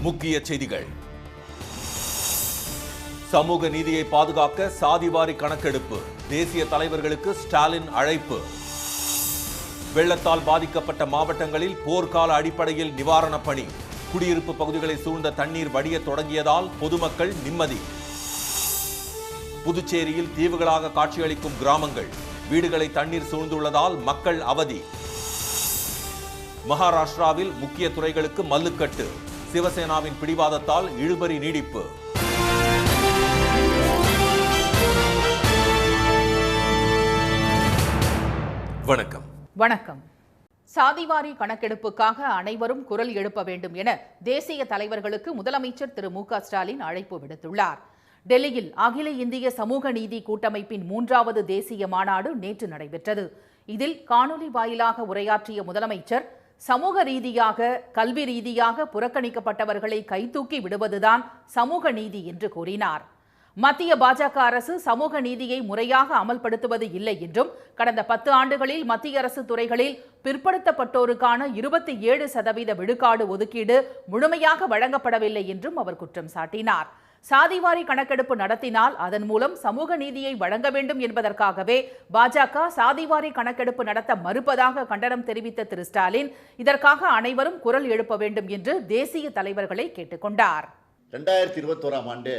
முக்கிய செய்திகள். சமூக நீதியை பாதுகாக்க சாதிவாரி கணக்கெடுப்பு, தேசிய தலைவர்களுக்கு ஸ்டாலின் அழைப்பு. வெள்ளத்தால் பாதிக்கப்பட்ட மாவட்டங்களில் போர்க்கால அடிப்படையில் நிவாரணப் பணி, குடியிருப்பு பகுதிகளை சூழ்ந்த தண்ணீர் வடிய தொடங்கியதால் பொதுமக்கள் நிம்மதி. புதுச்சேரியில் தீவுகளாக காட்சியளிக்கும் கிராமங்கள், வீடுகளை தண்ணீர் சூழ்ந்துள்ளதால் மக்கள் அவதி. மகாராஷ்டிராவில் முக்கிய துறைகளுக்கு மல்லுக்கட்டு, சிவசேனாவின் பிடிவாதத்தால் இழுபறி நீடிப்பு. வணக்கம். சாதிவாரி கணக்கெடுப்புக்காக அனைவரும் குரல் எழுப்ப வேண்டும் என தேசிய தலைவர்களுக்கு முதலமைச்சர் திரு மு க ஸ்டாலின் அழைப்பு விடுத்துள்ளார். டெல்லியில் அகில இந்திய சமூக நீதி கூட்டமைப்பின் 3வது தேசிய மாநாடு நேற்று நடைபெற்றது. இதில் காணொலி வாயிலாக உரையாற்றிய முதலமைச்சர், சமூக ரீதியாக, கல்வி ரீதியாக புறக்கணிக்கப்பட்டவர்களை கைதூக்கி விடுவதுதான் சமூக நீதி என்று கூறினார். மத்திய பாஜக அரசு சமூக நீதியை முறையாக அமல்படுத்துவது இல்லை என்றும், கடந்த 10 ஆண்டுகளில் மத்திய அரசு துறைகளில் பிற்படுத்தப்பட்டோருக்கான 27% விழுக்காடு ஒதுக்கீடு முழுமையாக வழங்கப்படவில்லை என்றும் அவர் குற்றம் சாட்டினார். சாதிவாரி கணக்கெடுப்பு நடத்தினால் அதன் மூலம் சமூக நீதியை வழங்க வேண்டும் என்பதற்காகவே பாஜக சாதிவாரி கணக்கெடுப்பு நடத்த மறுப்பதாக கண்டனம் தெரிவித்த திரு ஸ்டாலின், இதற்காக அனைவரும் குரல் எழுப்ப வேண்டும் என்று தேசிய தலைவர்களை கேட்டுக்கொண்டார். 2021ஆம் ஆண்டு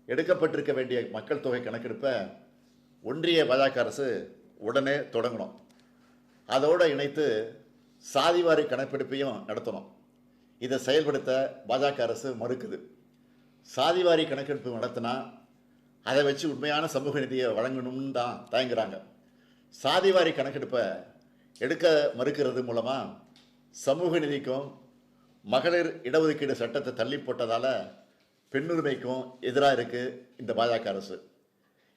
எடுக்கப்பட்டிருக்க வேண்டிய மக்கள் தொகை கணக்கெடுப்பை ஒன்றிய பாஜக அரசு உடனே தொடங்கணும். அதோடு இணைத்து சாதிவாரி கணக்கெடுப்பையும் நடத்தணும். இதை செயல்படுத்த பாஜக அரசு மறுக்குது. சாதிவாரி கணக்கெடுப்பு நடத்தினா அதை வச்சு உண்மையான சமூக நீதியை வழங்கணும்னு தான் தயங்குறாங்க. சாதிவாரி கணக்கெடுப்பை எடுக்க மறுக்கிறது மூலமாக சமூக நீதிக்கும் மகளிர் இடஒதுக்கீடு சட்டத்தை தள்ளி போட்டதால் பெண்ணுரிமைக்கும் எதிராக இருக்குது இந்த பாஜக அரசு.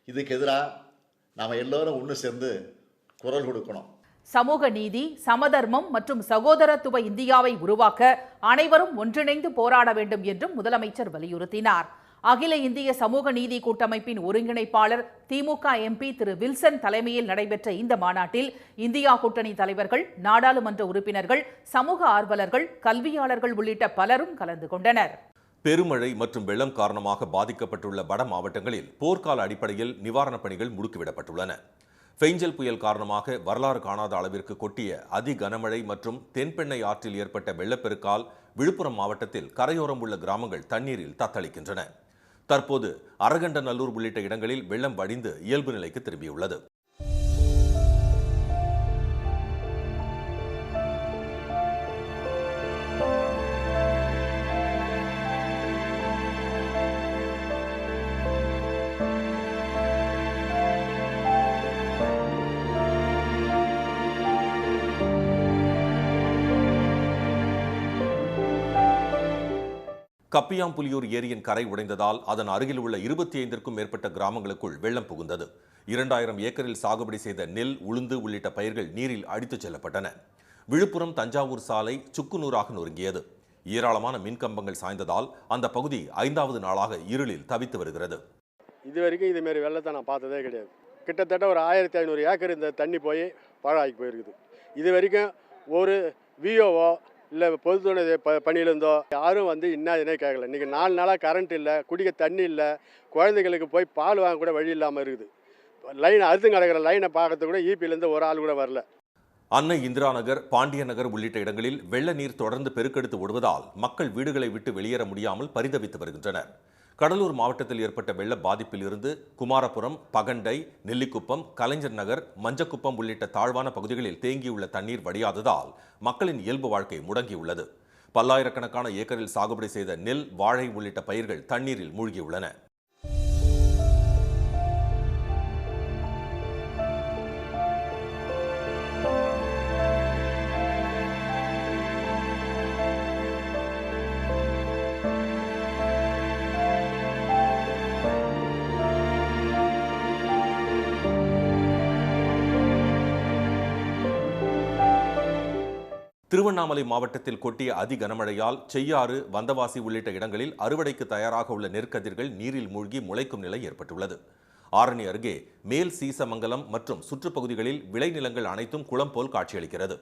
இதுக்கு எதிராக நாம் எல்லோரும் ஒன்று சேர்ந்து குரல் கொடுக்கணும். சமூக நீதி, சமதர்மம் மற்றும் சகோதரத்துவ இந்தியாவை உருவாக்க அனைவரும் ஒன்றிணைந்து போராட வேண்டும் என்றும் முதலமைச்சர் வலியுறுத்தினார். அகில இந்திய சமூக நீதி கூட்டமைப்பின் ஒருங்கிணைப்பாளர் திமுக எம்பி திரு வில்சன் தலைமையில் நடைபெற்ற இந்த மாநாட்டில் இந்தியா கூட்டணி தலைவர்கள், நாடாளுமன்ற உறுப்பினர்கள், சமூக ஆர்வலர்கள், கல்வியாளர்கள் உள்ளிட்ட பலரும் கலந்து கொண்டனர். பெருமழை மற்றும் வெள்ளம் காரணமாக பாதிக்கப்பட்டுள்ள வட மாவட்டங்களில் போர்க்கால அடிப்படையில் நிவாரணப் பணிகள் முடுக்கிவிடப்பட்டுள்ளன. பெஞ்சல் புயல் காரணமாக வரலாறு காணாத அளவிற்கு கொட்டிய அதி கனமழை மற்றும் தென்பெண்ணை ஆற்றில் ஏற்பட்ட வெள்ளப்பெருக்கால் விழுப்புரம் மாவட்டத்தில் கரையோரம் உள்ள கிராமங்கள் தண்ணீரில் தத்தளிக்கின்றன. தற்போது அரகண்டநல்லூர் உள்ளிட்ட இடங்களில் வெள்ளம் வடிந்து இயல்பு நிலைக்கு திரும்பியுள்ளது. கப்பியாம்புலியூர் ஏரியின் கரை உடைந்ததால் அதன் அருகில் உள்ள 25க்கும் மேற்பட்ட கிராமங்களுக்குள் வெள்ளம் புகுந்தது. 2000 ஏக்கரில் சாகுபடி செய்த நெல், உளுந்து உள்ளிட்ட பயிர்கள் நீரில் அடித்துச் செல்லப்பட்டன. விழுப்புரம் தஞ்சாவூர் சாலை சுக்குநூறாக நொறுங்கியது. ஏராளமான மின்கம்பங்கள் சாய்ந்ததால் அந்த பகுதி 5வது நாளாக இருளில் தவித்து வருகிறது. இதுவரைக்கும் இதுமாரி வெள்ளத்தை நான் பார்த்ததே கிடையாது. கிட்டத்தட்ட ஒரு 1500 ஏக்கர் இந்த தண்ணி போய் பாழாகி போயிருக்குது. இது வரைக்கும் ஒரு விஓஓ இல்லை பொதுத்துறை பணியிலிருந்தோ யாரும் வந்து என்னதுனே கேட்கல. இன்றைக்கி 4 நாளாக கரண்ட் இல்லை, குடிக்க தண்ணி இல்லை, குழந்தைங்களுக்கு போய் பால் வாங்க கூட வழி இல்லாமல் இருக்குது. லைன் அறுத்து கிடக்கிற லைனை பார்க்கறது கூட ஈபியிலேருந்து ஒரு ஆள் கூட வரல. அன்னை இந்திரா நகர், பாண்டிய நகர் உள்ளிட்ட இடங்களில் வெள்ள நீர் தொடர்ந்து பெருக்கெடுத்து ஓடுவதால் மக்கள் வீடுகளை விட்டு வெளியேற முடியாமல் பரிதவித்து வருகின்றனர். கடலூர் மாவட்டத்தில் ஏற்பட்ட வெள்ள பாதிப்பில் இருந்து குமாரபுரம், பகண்டை, நெல்லிக்குப்பம், கலைஞர் நகர், மஞ்சக்குப்பம் உள்ளிட்ட தாழ்வான பகுதிகளில் தேங்கியுள்ள தண்ணீர் வடியாததால் மக்களின் இயல்பு வாழ்க்கை முடங்கியுள்ளது. பல்லாயிரக்கணக்கான ஏக்கரில் சாகுபடி செய்த நெல், வாழை உள்ளிட்ட பயிர்கள் தண்ணீரில் மூழ்கியுள்ளன. திருவண்ணாமலை மாவட்டத்தில் கொட்டிய அதி கனமழையால் செய்யாறு, வந்தவாசி உள்ளிட்ட இடங்களில் அறுவடைக்கு தயாராக உள்ள நெற்கதிர்கள் நீரில் மூழ்கி முளைக்கும் நிலை ஏற்பட்டுள்ளது. ஆரணி அருகே மேல் சீசமங்கலம் மற்றும் சுற்றுப்பகுதிகளில் விளைநிலங்கள் அனைத்தும் குளம் போல் காட்சியளிக்கிறது.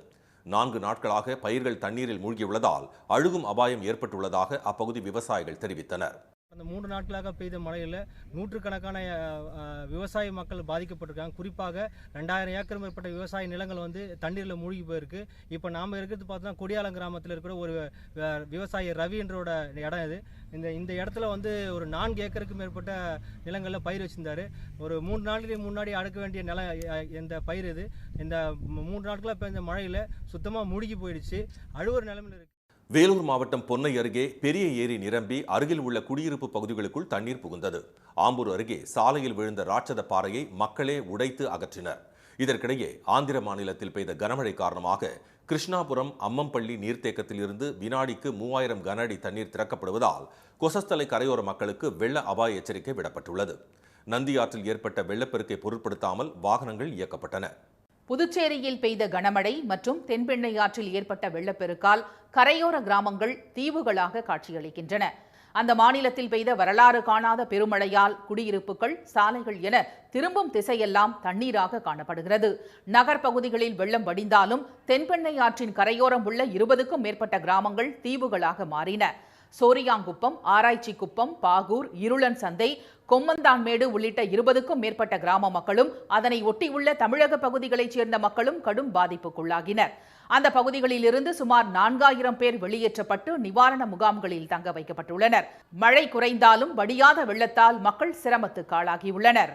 4 நாட்களாக பயிர்கள் தண்ணீரில் மூழ்கியுள்ளதால் அழுகும் அபாயம் ஏற்பட்டுள்ளதாக அப்பகுதி விவசாயிகள் தெரிவித்தனர். அந்த 3 நாட்களாக பெய்த மழையில் நூற்றுக்கணக்கான விவசாய மக்கள் பாதிக்கப்பட்டிருக்காங்க. குறிப்பாக 2000 ஏக்கர் மேற்பட்ட விவசாய நிலங்கள் தண்ணீரில் மூழ்கி போயிருக்கு. இப்போ நாம் இருக்கிறது பார்த்தோன்னா கொடியாலம் கிராமத்தில் இருக்கிற ஒரு விவசாயி ரவின்றோட இடம் இது. இந்த இடத்துல ஒரு 4 ஏக்கருக்கு மேற்பட்ட நிலங்களில் பயிர் வச்சிருந்தாரு. ஒரு 3 நாட்களுக்கு முன்னாடி அடக்க வேண்டிய நிலம் இந்த பயிர் இது. இந்த 3 நாட்களாக பெய்த மழையில் சுத்தமாக மூழ்கி போயிடுச்சு. அழுவுற நிலைமையில் இருக்கு. வேலூர் மாவட்டம் பொன்னை அருகே பெரிய ஏரி நிரம்பி அருகில் உள்ள குடியிருப்பு பகுதிகளுக்குள் தண்ணீர் புகுந்தது. ஆம்பூர் அருகே சாலையில் விழுந்த ராட்சத பாறையை மக்களே உடைத்து அகற்றினர். இதற்கிடையே ஆந்திர மாநிலத்தில் பெய்த கனமழை காரணமாக கிருஷ்ணாபுரம் அம்மம்பள்ளி நீர்த்தேக்கத்தில் இருந்து வினாடிக்கு 3000 கன அடி தண்ணீர் திறக்கப்படுவதால் கொசஸ்தலை கரையோர மக்களுக்கு வெள்ள அபாய எச்சரிக்கை விடப்பட்டுள்ளது. நந்தியாற்றில் ஏற்பட்ட வெள்ளப்பெருக்கை பொருட்படுத்தாமல் வாகனங்கள் இயக்கப்பட்டன. புதுச்சேரியில் பெய்த கனமழை மற்றும் தென்பெண்ணை ஆற்றில் ஏற்பட்ட வெள்ளப்பெருக்கால் கரையோர கிராமங்கள் தீவுகளாக காட்சியளிக்கின்றன. அந்த மாநிலத்தில் பெய்த வரலாறு காணாத பெருமழையால் குடியிருப்புகள், சாலைகள் என திரும்பும் திசையெல்லாம் தண்ணீராக காணப்படுகிறது. நகர்ப்பகுதிகளில் வெள்ளம் வடிந்தாலும் தென்பெண்ணை ஆற்றின் கரையோரம் உள்ள 20க்கும் மேற்பட்ட கிராமங்கள் தீவுகளாக மாறின. சோரியாங்குப்பம், ஆராய்ச்சி குப்பம், பாகூர், இருளன் சந்தை, கொம்மந்தான்மேடு உள்ளிட்ட 20க்கும் மேற்பட்ட கிராம மக்களும் அதனை ஒட்டியுள்ள தமிழக பகுதிகளைச் சேர்ந்த மக்களும் கடும் பாதிப்புக்குள்ளாகினர். அந்த பகுதிகளில் இருந்து சுமார் 4000 பேர் வெளியேற்றப்பட்டு நிவாரண முகாம்களில் தங்க வைக்கப்பட்டுள்ளனர். மழை குறைந்தாலும் வடியாத வெள்ளத்தால் மக்கள் சிரமத்துக்கு ஆளாகியுள்ளனர்.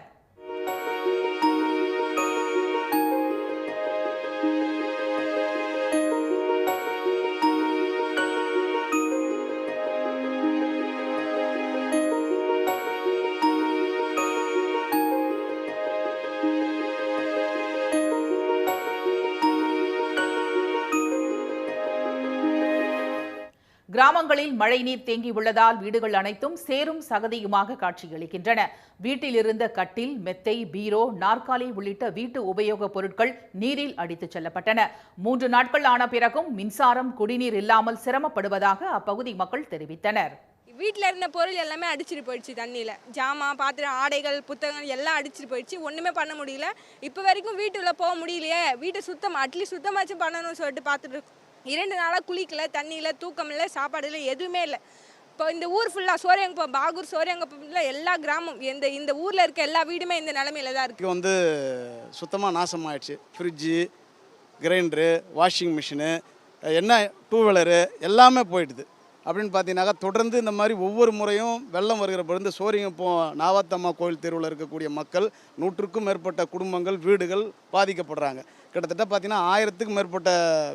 கிராமங்களில் மழைநீர் தேங்கியுள்ளதால் வீடுகள் அனைத்தும் சேரும் சகதியுமாக காட்சியளிக்கின்றன. வீட்டில் இருந்த கட்டில், மெத்தை, பீரோ, நாற்காலி உள்ளிட்ட வீட்டு உபயோகப் பொருட்கள் நீரில் அடித்துச் செல்லப்பட்டன. 3 நாட்கள் ஆன பிறகும் மின்சாரம், குடிநீர் இல்லாமல் சிரமப்படுவதாக அப்பகுதி மக்கள் தெரிவித்தனர். வீட்டில் இருந்த பொருள் எல்லாமே அடிச்சிட்டு போயிடுச்சு. தண்ணியில் ஜாமான், பாத்திரம், ஆடைகள், புத்தகங்கள் எல்லாம் அடிச்சிட்டு போயிடுச்சு. ஒன்றுமே பண்ண முடியல. இப்போ வரைக்கும் வீட்டுக்குள்ளே போக முடியலையே. வீட்டை அட்லீஸ்ட் சுத்தமாச்சும் பண்ணணும்னு சொல்லிட்டு பார்த்துட்டு 2 நாளாக குளிக்கல, தண்ணியில் தூக்கம் இல்லை, சாப்பாடு இல்லை, எதுவுமே இல்லை. இப்போ இந்த ஊர் ஃபுல்லாக சோரியாங்குப்பம், பாகூர், சோரியாங்குப்பம்ல எல்லா கிராமம், இந்த ஊரில் இருக்க எல்லா வீடுமே இந்த நிலமையில தான் இருக்குது. சுத்தமாக நாசமாயிடுச்சு. ஃப்ரிட்ஜு, கிரைண்டரு, வாஷிங் மிஷினு, என்ன 2 வீலரு எல்லாமே போயிடுது. அப்படின்னு பார்த்தீங்கன்னாக்கா தொடர்ந்து இந்த மாதிரி ஒவ்வொரு முறையும் வெள்ளம் வருகிற பொழுது சோரியாங்குப்பம் நாவாத்தம்மா கோயில் தெருவில் இருக்கக்கூடிய மக்கள் 100க்கும் மேற்பட்ட குடும்பங்கள், வீடுகள் பாதிக்கப்படுறாங்க. கிட்டத்தட்ட பார்த்தீங்கன்னா 1000க்கும் மேற்பட்ட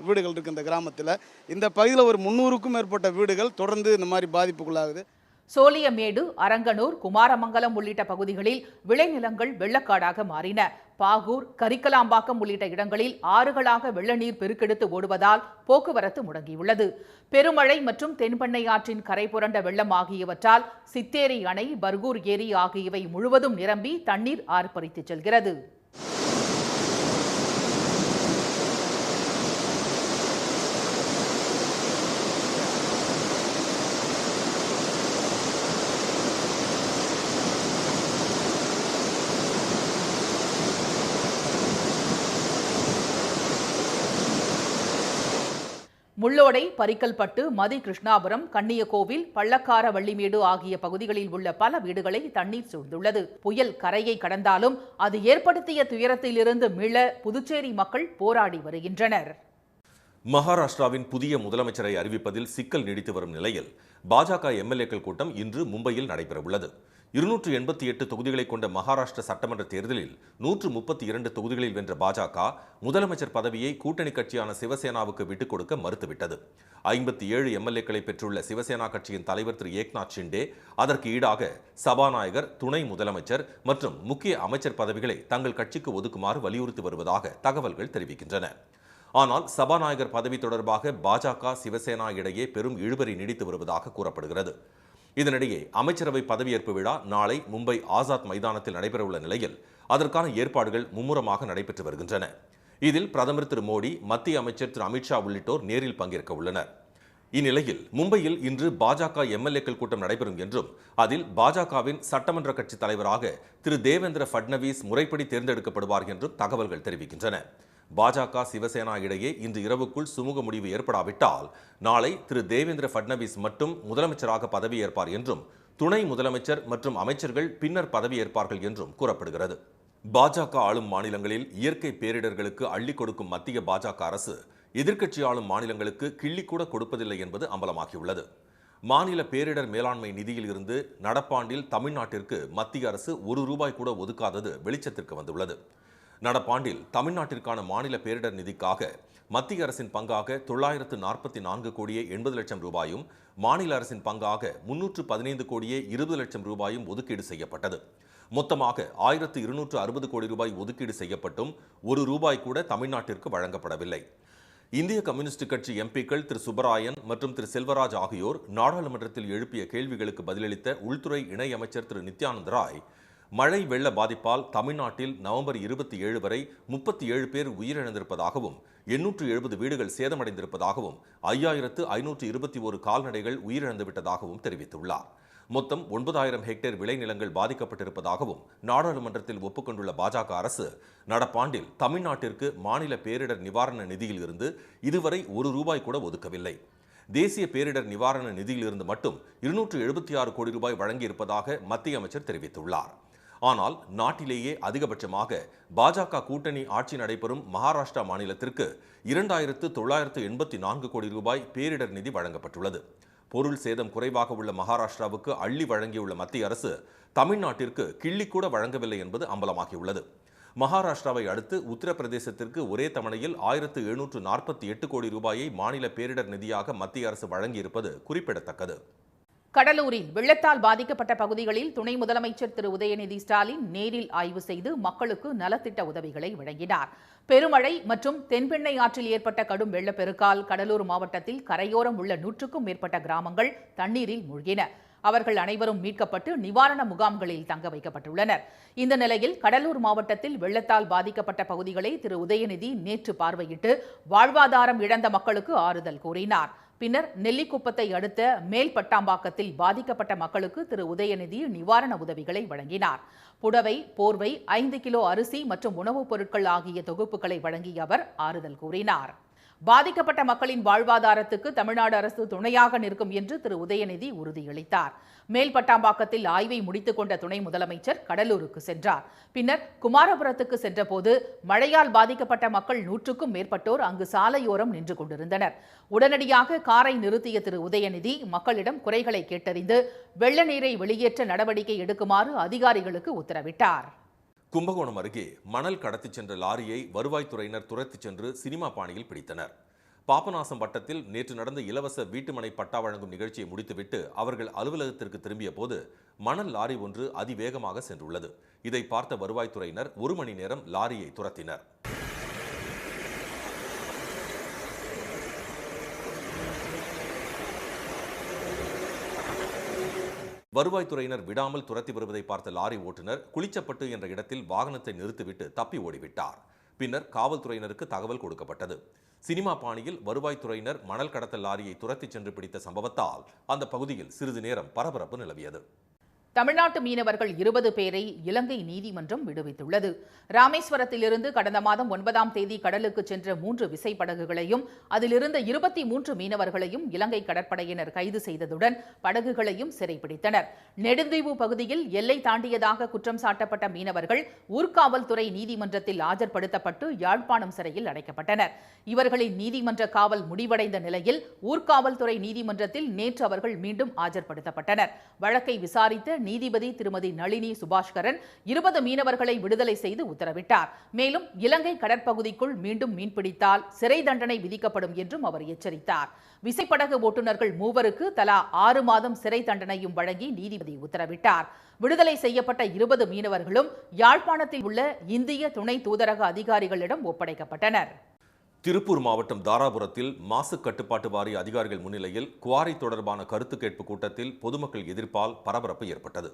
வீடுகள் இருக்குது இந்த கிராமத்தில். இந்த பகுதியில் ஒரு 300க்கும் மேற்பட்ட வீடுகள் தொடர்ந்து இந்த மாதிரி பாதிப்புக்குள்ளாகுது. சோலியமேடு, அரங்கனூர், குமாரமங்கலம் உள்ளிட்ட பகுதிகளில் விளைநிலங்கள் வெள்ளக்காடாக மாறின. பாகூர், கரிக்கலாம்பாக்கம் உள்ளிட்ட இடங்களில் ஆறுகளாக வெள்ள நீர் பெருக்கெடுத்து ஓடுவதால் போக்குவரத்து முடங்கியுள்ளது. பெருமழை மற்றும் தென்பெண்ணை ஆற்றின் கரை புரண்ட வெள்ளம் ஆகியவற்றால் சித்தேரி அணை, பர்கூர் ஏரி ஆகியவை முழுவதும் நிரம்பி தண்ணீர் ஆர்ப்பரித்து செல்கிறது. முள்ளோடை, பரிக்கல்பட்டு, மதி கிருஷ்ணாபுரம், கன்னியகோவில், பள்ளக்கார வள்ளிமேடு ஆகிய பகுதிகளில் உள்ள பல வீடுகளை தண்ணீர் சூழ்ந்துள்ளது. புயல் கரையை கடந்தாலும் அது ஏற்படுத்திய துயரத்திலிருந்து மீள புதுச்சேரி மக்கள் போராடி வருகின்றனர். மகாராஷ்டிராவின் புதிய முதலமைச்சரை அறிவிப்பதில் சிக்கல் நீடித்து வரும் நிலையில் பாஜக எம்எல்ஏக்கள் கூட்டம் இன்று மும்பையில் நடைபெறவுள்ளது. 288 தொகுதிகளை கொண்ட மகாராஷ்டிர சட்டமன்ற தேர்தலில் 132 தொகுதிகளில் வென்ற பாஜக முதலமைச்சர் பதவியை கூட்டணி கட்சியான சிவசேனாவுக்கு விட்டுக் கொடுக்க மறுத்துவிட்டது. 57 எம்எல்ஏக்களை பெற்றுள்ள சிவசேனா கட்சியின் தலைவர் திரு ஏக்நாத் ஷிண்டே அதற்கு ஈடாக சபாநாயகர், துணை முதலமைச்சர் மற்றும் முக்கிய அமைச்சர் பதவிகளை தங்கள் கட்சிக்கு ஒதுக்குமாறு வலியுறுத்தி வருவதாக தகவல்கள் தெரிவிக்கின்றன. ஆனால் சபாநாயகர் பதவி தொடர்பாக பாஜக, சிவசேனா இடையே பெரும் இழுபறி நீடித்து வருவதாக கூறப்படுகிறது. இதனிடையே அமைச்சரவை பதவியேற்பு விழா நாளை மும்பை ஆசாத் மைதானத்தில் நடைபெறவுள்ள நிலையில் அதற்கான ஏற்பாடுகள் மும்முரமாக நடைபெற்று வருகின்றன. இதில் பிரதமர் திரு மோடி, மத்திய அமைச்சர் திரு அமித்ஷா உள்ளிட்டோர் நேரில் பங்கேற்க உள்ளனர். இந்நிலையில் மும்பையில் இன்று பாஜக எம்எல்ஏக்கள் கூட்டம் நடைபெறும் என்றும் அதில் பாஜகவின் சட்டமன்ற கட்சி தலைவராக திரு தேவேந்திர ஃபட்னவிஸ் முறைப்படி தேர்ந்தெடுக்கப்படுவார் என்றும் தகவல்கள் தெரிவிக்கின்றன. பாஜக சிவசேனா இடையே இன்று இரவுக்குள் சுமூக முடிவு ஏற்படாவிட்டால் நாளை திரு தேவேந்திர ஃபட்னவிஸ் மட்டும் முதலமைச்சராக பதவியேற்பார் என்றும் துணை முதலமைச்சர் மற்றும் அமைச்சர்கள் பின்னர் பதவியேற்பார்கள் என்றும் கூறப்படுகிறது. பாஜக ஆளும் மாநிலங்களில் இயற்கை பேரிடர்களுக்கு அள்ளி கொடுக்கும் மத்திய பாஜக அரசு எதிர்க்கட்சி ஆளும் மாநிலங்களுக்கு கிள்ளி கூட கொடுப்பதில்லை என்பது அம்பலமாகியுள்ளது. மாநில பேரிடர் மேலாண்மை நிதியில் இருந்து நடப்பாண்டில் தமிழ்நாட்டிற்கு மத்திய அரசு ₹1 கூட ஒதுக்காதது வெளிச்சத்திற்கு வந்துள்ளது. நடப்பாண்டில் தமிழ்நாட்டிற்கான மாநில பேரிடர் நிதிக்காக மத்திய அரசின் பங்காக 944 கோடியே 80 லட்சம் ரூபாயும் மாநில அரசின் பங்காக 315 கோடியே 20 லட்சம் ரூபாயும் ஒதுக்கீடு செய்யப்பட்டது. மொத்தமாக 1260 கோடி ரூபாய் ஒதுக்கீடு செய்யப்பட்டும் ₹1 கூட தமிழ்நாட்டிற்கு வழங்கப்படவில்லை. இந்திய கம்யூனிஸ்ட் கட்சி எம்பிக்கள் திரு சுப்பராயன் மற்றும் திரு செல்வராஜ் ஆகியோர் நாடாளுமன்றத்தில் எழுப்பிய கேள்விகளுக்கு பதிலளித்த உள்துறை இணையமைச்சர் திரு நித்யானந்த ராய், மழை வெள்ள பாதிப்பால் தமிழ்நாட்டில் நவம்பர் 27 வரை 37 பேர் உயிரிழந்திருப்பதாகவும் 870 வீடுகள் சேதமடைந்திருப்பதாகவும் 5521 கால்நடைகள் உயிரிழந்துவிட்டதாகவும் தெரிவித்துள்ளார். மொத்தம் 9000 ஹெக்டேர் விளைநிலங்கள் பாதிக்கப்பட்டிருப்பதாகவும் நாடாளுமன்றத்தில் ஒப்புக்கொண்டுள்ள பாஜக அரசு நடப்பாண்டில் தமிழ்நாட்டிற்கு மாநில பேரிடர் நிவாரண நிதியில் இருந்து இதுவரை ₹1 கூட ஒதுக்கவில்லை. தேசிய பேரிடர் நிவாரண நிதியில் இருந்து மட்டும் 276 கோடி ரூபாய் வழங்கியிருப்பதாக மத்திய அமைச்சர் தெரிவித்துள்ளார். ஆனால் நாட்டிலேயே அதிகபட்சமாக பாஜக கூட்டணி ஆட்சி நடைபெறும் மகாராஷ்டிரா மாநிலத்திற்கு 2984 கோடி ரூபாய் பேரிடர் நிதி வழங்கப்பட்டுள்ளது. பொருள் சேதம் குறைவாக உள்ள மகாராஷ்டிராவுக்கு அள்ளி வழங்கியுள்ள மத்திய அரசு தமிழ்நாட்டிற்கு கிள்ளி கூட வழங்கவில்லை என்பது அம்பலமாகியுள்ளது. மகாராஷ்டிராவை அடுத்து உத்தரப்பிரதேசத்திற்கு ஒரே தவணையில் 1748 கோடி ரூபாயை மாநில பேரிடர் நிதியாக மத்திய அரசு வழங்கியிருப்பது குறிப்பிடத்தக்கது. கடலூரில் வெள்ளத்தால் பாதிக்கப்பட்ட பகுதிகளில் துணை முதலமைச்சர் திரு உதயநிதி ஸ்டாலின் நேரில் ஆய்வு செய்து மக்களுக்கு நலத்திட்ட உதவிகளை வழங்கினார். பெருமழை மற்றும் தென்பெண்ணை ஆற்றில் ஏற்பட்ட கடும் வெள்ளப்பெருக்கால் கடலூர் மாவட்டத்தில் கரையோரம் உள்ள 100க்கும் மேற்பட்ட கிராமங்கள் தண்ணீரில் மூழ்கின. அவர்கள் அனைவரும் மீட்கப்பட்டு நிவாரண முகாம்களில் தங்க வைக்கப்பட்டுள்ளனர். இந்த நிலையில் கடலூர் மாவட்டத்தில் வெள்ளத்தால் பாதிக்கப்பட்ட பகுதிகளை திரு உதயநிதி நேற்று பார்வையிட்டு வாழ்வாதாரம் இழந்த மக்களுக்கு ஆறுதல் கூறினார். பின்னர் நெல்லிக்குப்பத்தை அடுத்த மேல் பட்டாம்பாக்கத்தில் பாதிக்கப்பட்ட மக்களுக்கு திரு உதயநிதி நிவாரண உதவிகளை வழங்கினார். புடவை, போர்வை, 5 கிலோ அரிசி மற்றும் உணவுப் பொருட்கள் ஆகிய தொகுப்புகளை வழங்கிய அவர் ஆறுதல் கூறினார். பாதிக்கப்பட்ட மக்களின் வாழ்வாதாரத்துக்கு தமிழ்நாடு அரசு துணையாக நிற்கும் என்று திரு உதயநிதி உறுதியளித்தார். மேல் பட்டாம்பாக்கத்தில் ஆய்வை முடித்துக் கொண்ட துணை முதலமைச்சர் கடலூருக்கு சென்றார். பின்னர் குமாரபுரத்துக்கு சென்றபோது மழையால் பாதிக்கப்பட்ட மக்கள் 100க்கும் மேற்பட்டோர் அங்கு சாலையோரம் நின்று கொண்டிருந்தனர். உடனடியாக காரை நிறுத்திய திரு உதயநிதி மக்களிடம் குறைகளை கேட்டறிந்து வெள்ள நீரை வெளியேற்ற நடவடிக்கை எடுக்குமாறு அதிகாரிகளுக்கு உத்தரவிட்டார். கும்பகோணம் அருகே மணல் கடத்திச் சென்ற லாரியை வருவாய்த்துறையினர் துரத்திச் சென்று சினிமா பாணியில் பிடித்தனர். பாபநாசம் வட்டத்தில் நேற்று நடந்த இலவச வீட்டுமனை பட்டா வழங்கும் நிகழ்ச்சியை முடித்துவிட்டு அவர்கள் அலுவலகத்திற்கு திரும்பிய போது மணல் லாரி ஒன்று அதிவேகமாக சென்றுள்ளது. இதை பார்த்த வருவாய்த்துறையினர் 1 மணி நேரம் லாரியை துரத்தினர். வருவாய்த்துறையினர் விடாமல் துரத்தி வருவதை பார்த்த லாரி ஓட்டுநர் குளிச்சப்பட்டு என்ற இடத்தில் வாகனத்தை நிறுத்திவிட்டு தப்பி ஓடிவிட்டார். பின்னர் காவல்துறையினருக்கு தகவல் கொடுக்கப்பட்டது. சினிமா பாணியில் வருவாய்த்துறையினர் மணல் கடத்தல் லாரியை துரத்தி சென்று பிடித்த சம்பவத்தால் அந்த பகுதியில் சிறிது நேரம் பரபரப்பு நிலவியது. தமிழ்நாட்டு மீனவர்கள் 20 பேரை இலங்கை நீதிமன்றம் விடுவித்துள்ளது. ராமேஸ்வரத்திலிருந்து கடந்த மாதம் 9ஆம் தேதி கடலுக்கு சென்ற 3 விசைப்படகுகளையும் அதிலிருந்த 23 மீனவர்களையும் இலங்கை கடற்படையினர் கைது செய்ததுடன் படகுகளையும் சிறைப்பிடித்தனர். நெடுந்தீவு பகுதியில் எல்லை தாண்டியதாக குற்றம் சாட்டப்பட்ட மீனவர்கள் ஊர்காவல்துறை நீதிமன்றத்தில் ஆஜர்படுத்தப்பட்டு யாழ்ப்பாணம் சிறையில் அடைக்கப்பட்டனர். இவர்களின் நீதிமன்ற காவல் முடிவடைந்த நிலையில் ஊர்காவல்துறை நீதிமன்றத்தில் நேற்று அவர்கள் மீண்டும் ஆஜர்படுத்தப்பட்டனர். வழக்கை விசாரித்த நீதிபதி திருமதி நளினி சுபாஷ்கரன் 20 மீனவர்களை விடுதலை செய்து உத்தரவிட்டார். மேலும் இலங்கை கடற்பகுதிக்குள் மீண்டும் மீன்பிடித்தால் சிறை தண்டனை விதிக்கப்படும் என்றும் அவர் எச்சரித்தார். விசைப்படகு ஓட்டுநர்கள் 3 தலா 6 மாதம் சிறை தண்டனையும் வழங்கி நீதிபதி உத்தரவிட்டார். விடுதலை செய்யப்பட்ட 20 மீனவர்களும் யாழ்ப்பாணத்தில் உள்ள இந்திய துணை தூதரக அதிகாரிகளிடம் ஒப்படைக்கப்பட்டனர். திருப்பூர் மாவட்டம் தாராபுரத்தில் மாசு கட்டுப்பாட்டு வாரிய அதிகாரிகள் முன்னிலையில் குவாரி தொடர்பான கருத்து கேட்பு கூட்டத்தில் பொதுமக்கள் எதிர்ப்பால் பரபரப்பு ஏற்பட்டது.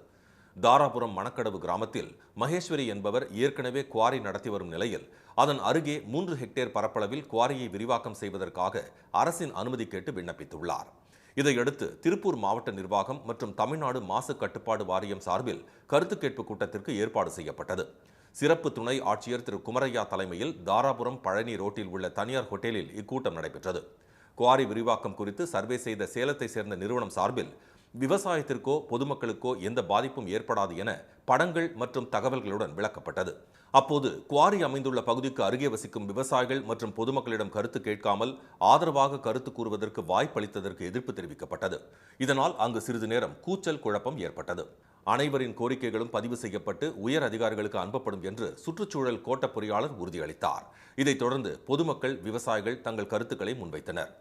தாராபுரம் மணக்கடவு கிராமத்தில் மகேஸ்வரி என்பவர் ஏற்கனவே குவாரி நடத்தி வரும் நிலையில் அதன் அருகே 3 ஹெக்டேர் பரப்பளவில் குவாரியை விரிவாக்கம் செய்வதற்காக அரசின் அனுமதி கேட்டு விண்ணப்பித்துள்ளார். இதையடுத்து திருப்பூர் மாவட்ட நிர்வாகம் மற்றும் தமிழ்நாடு மாசு கட்டுப்பாடு வாரியம் சார்பில் கருத்து கேட்பு கூட்டத்திற்கு ஏற்பாடு செய்யப்பட்டது. சிறப்பு துணை ஆட்சியர் திரு குமரையா தலைமையில் தாராபுரம் பழனி ரோட்டில் உள்ள தனியார் ஹோட்டலில் இக்கூட்டம் நடைபெற்றது. குவாரி விரிவாக்கம் குறித்து சர்வே செய்த சேலத்தை சேர்ந்த நிறுவனம் சார்பில் விவசாயத்திற்கோ பொதுமக்களுக்கோ எந்த பாதிப்பும் ஏற்படாது என படங்கள் மற்றும் தகவல்களுடன் விளக்கப்பட்டது. அப்போது குவாரி அமைந்துள்ள பகுதிக்கு அருகே வசிக்கும் விவசாயிகள் மற்றும் பொதுமக்களிடம் கருத்து கேட்காமல் ஆதரவாக கருத்து கூறுவதற்கு வாய்ப்பளித்ததற்கு எதிர்ப்பு தெரிவிக்கப்பட்டது. இதனால் அங்கு சிறிது நேரம் கூச்சல் குழப்பம் ஏற்பட்டது. அனைவரின் கோரிக்கைகளும் பதிவு செய்யப்பட்டு உயர் அதிகாரிகளுக்கு அனுப்பப்படும் என்று சுற்றுச்சூழல் கோட்ட பொறியாளர் உறுதியளித்தார். இதைத் தொடர்ந்து பொதுமக்கள், விவசாயிகள் தங்கள் கருத்துக்களை முன்வைத்தனர்.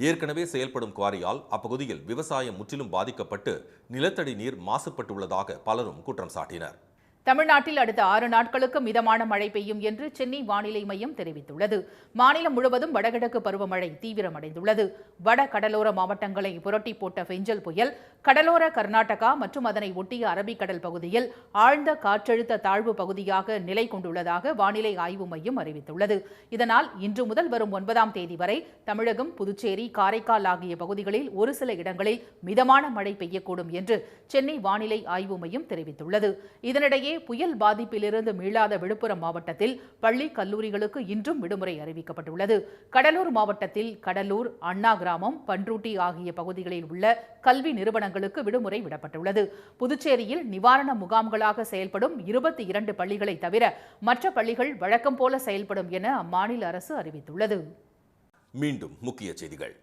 ஏற்கனவே செயல்படும் குவாரியால் அப்பகுதியில் விவசாயம் முற்றிலும் பாதிக்கப்பட்டு நிலத்தடி நீர் மாசுபட்டுள்ளதாக பலரும் குற்றம் சாட்டினர். தமிழ்நாட்டில் அடுத்த 6 நாட்களுக்கு மிதமான மழை பெய்யும் என்று சென்னை வானிலை மையம் தெரிவித்துள்ளது. மாநிலம் முழுவதும் வடகிழக்கு பருவமழை தீவிரமடைந்துள்ளது. வட கடலோர மாவட்டங்களை புரட்டி போட்ட பெஞ்சல் புயல் கடலோர கர்நாடகா மற்றும் அதனை ஒட்டிய அரபிக்கடல் பகுதியில் ஆழ்ந்த காற்றழுத்த தாழ்வு பகுதியாக நிலை கொண்டுள்ளதாக வானிலை ஆய்வு மையம் அறிவித்துள்ளது. இதனால் இன்று முதல் வரும் 9ஆம் தேதி வரை தமிழகம், புதுச்சேரி, காரைக்கால் ஆகிய பகுதிகளில் ஒரு சில இடங்களில் மிதமான மழை பெய்யக்கூடும் என்று சென்னை வானிலை ஆய்வு மையம் தெரிவித்துள்ளது. இதனிடையே புயல் பாதிப்பிலிருந்து மீளாத விழுப்புரம் மாவட்டத்தில் பள்ளி, கல்லூரிகளுக்கு இன்றும் விடுமுறை அறிவிக்கப்பட்டுள்ளது. கடலூர் மாவட்டத்தில் கடலூர், அண்ணா கிராமம், பன்ருட்டி ஆகிய பகுதிகளில் உள்ள கல்வி நிறுவனங்களுக்கு விடுமுறை விடப்பட்டுள்ளது. புதுச்சேரியில் நிவாரண முகாம்களாக செயல்படும் 22 பள்ளிகளை தவிர மற்ற பள்ளிகள் வழக்கம் போல செயல்படும் என அம்மாநில அரசு அறிவித்துள்ளது. மீண்டும் முக்கிய செய்திகள்.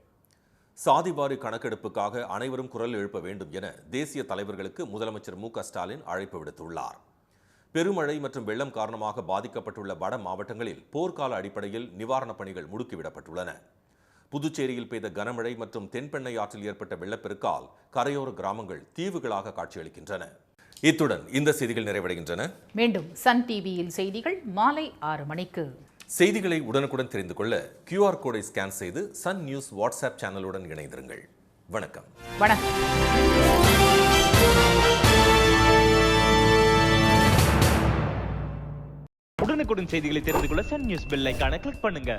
சாதிவாரி கணக்கெடுப்புக்காக அனைவரும் குரல் எழுப்ப வேண்டும் என தேசிய தலைவர்களுக்கு முதலமைச்சர் மு.க.ஸ்டாலின் அழைப்பு விடுத்துள்ளார். பெருமழை மற்றும் வெள்ளம் காரணமாக பாதிக்கப்பட்டுள்ள வட மாவட்டங்களில் போர்க்கால அடிப்படையில் நிவாரணப் பணிகள் முடுக்கிவிடப்பட்டுள்ளன. புதுச்சேரியில் பெய்த கனமழை மற்றும் தென்பெண்ணை ஆற்றில் ஏற்பட்ட வெள்ளப்பெருக்கால் கரையோர கிராமங்கள் தீவுகளாக காட்சியளிக்கின்றன. இத்துடன் இந்த செய்திகள் நிறைவடைகின்றன. மீண்டும் சன் டிவியில் செய்திகள் மாலை 6 மணிக்கு. செய்திகளை உடனுக்குடன் தெரிந்து கொள்ள QR கோடை ஸ்கேன் செய்து சன் நியூஸ் வாட்ஸ்அப் சேனலுடன் இணைந்திருங்கள். வணக்கம். உடனுக்குடன் செய்திகளை தெரிந்து கொள்ள சன் நியூஸ் பெல் ஐகானை கிளிக் பண்ணுங்க.